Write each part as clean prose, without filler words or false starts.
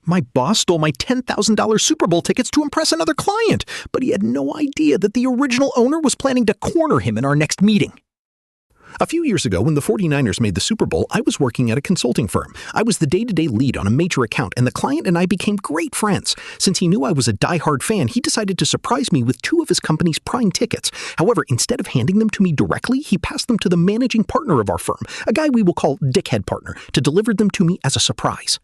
My boss stole my $10,000 Super Bowl tickets to impress another client, but he had no idea that the original owner was planning to corner him in our next meeting. A few years ago, when the 49ers made the Super Bowl, I was working at a consulting firm. I was the day-to-day lead on a major account, and the client and I became great friends. Since he knew I was a die-hard fan, he decided to surprise me with 2 of his company's prime tickets. However, instead of handing them to me directly, he passed them to the managing partner of our firm, a guy we will call Dickhead Partner, to deliver them to me as a surprise.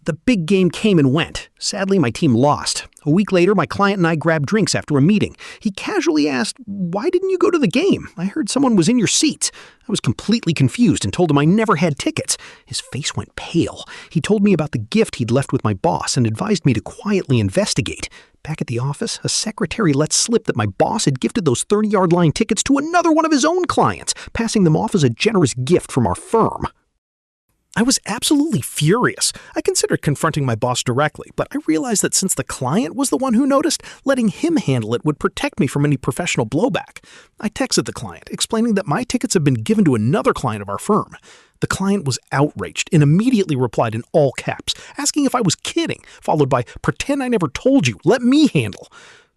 The big game came and went. Sadly, my team lost. A week later, my client and I grabbed drinks after a meeting. He casually asked, "Why didn't you go to the game? I heard someone was in your seats." I was completely confused and told him I never had tickets. His face went pale. He told me about the gift he'd left with my boss and advised me to quietly investigate. Back at the office, a secretary let slip that my boss had gifted those 30-yard line tickets to another one of his own clients, passing them off as a generous gift from our firm. I was absolutely furious. I considered confronting my boss directly, but I realized that since the client was the one who noticed, letting him handle it would protect me from any professional blowback. I texted the client, explaining that my tickets had been given to another client of our firm. The client was outraged and immediately replied in all caps, asking if I was kidding, followed by, "Pretend I never told you, let me handle."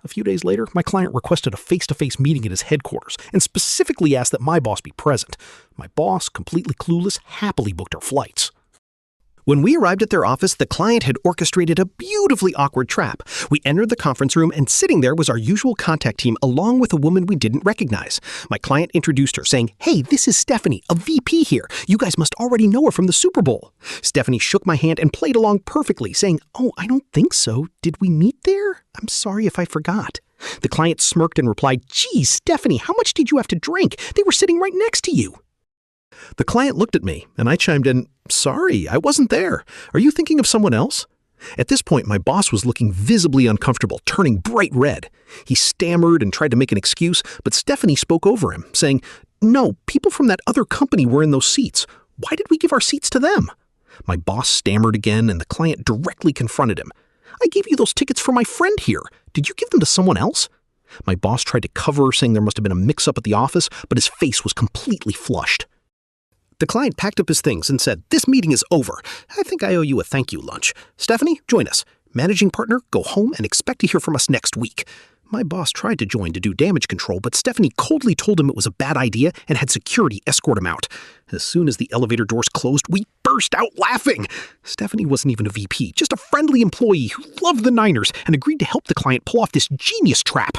A few days later, my client requested a face-to-face meeting at his headquarters and specifically asked that my boss be present. My boss, completely clueless, happily booked our flights. When we arrived at their office, the client had orchestrated a beautifully awkward trap. We entered the conference room, and sitting there was our usual contact team along with a woman we didn't recognize. My client introduced her, saying, "Hey, this is Stephanie, a VP here. You guys must already know her from the Super Bowl." Stephanie shook my hand and played along perfectly, saying, "Oh, I don't think so. Did we meet there? I'm sorry if I forgot." The client smirked and replied, "Geez, Stephanie, how much did you have to drink? They were sitting right next to you." The client looked at me, and I chimed in, "Sorry, I wasn't there. Are you thinking of someone else?" At this point, my boss was looking visibly uncomfortable, turning bright red. He stammered and tried to make an excuse, but Stephanie spoke over him, saying, "No, people from that other company were in those seats. Why did we give our seats to them?" My boss stammered again, and the client directly confronted him. "I gave you those tickets for my friend here. Did you give them to someone else?" My boss tried to cover, saying there must have been a mix-up at the office, but his face was completely flushed. The client packed up his things and said, "This meeting is over. I think I owe you a thank you lunch. Stephanie, join us. Managing partner, go home and expect to hear from us next week." My boss tried to join to do damage control, but Stephanie coldly told him it was a bad idea and had security escort him out. As soon as the elevator doors closed, we burst out laughing. Stephanie wasn't even a VP, just a friendly employee who loved the Niners and agreed to help the client pull off this genius trap.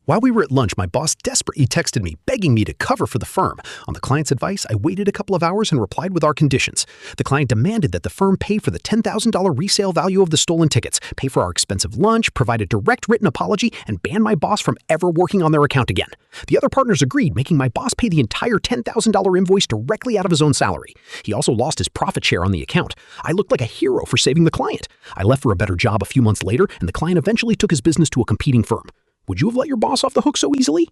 While we were at lunch, my boss desperately texted me, begging me to cover for the firm. On the client's advice, I waited a couple of hours and replied with our conditions. The client demanded that the firm pay for the $10,000 resale value of the stolen tickets, pay for our expensive lunch, provide a direct written apology, and ban my boss from ever working on their account again. The other partners agreed, making my boss pay the entire $10,000 invoice directly out of his own salary. He also lost his profit share on the account. I looked like a hero for saving the client. I left for a better job a few months later, and the client eventually took his business to a competing firm. Would you have let your boss off the hook so easily?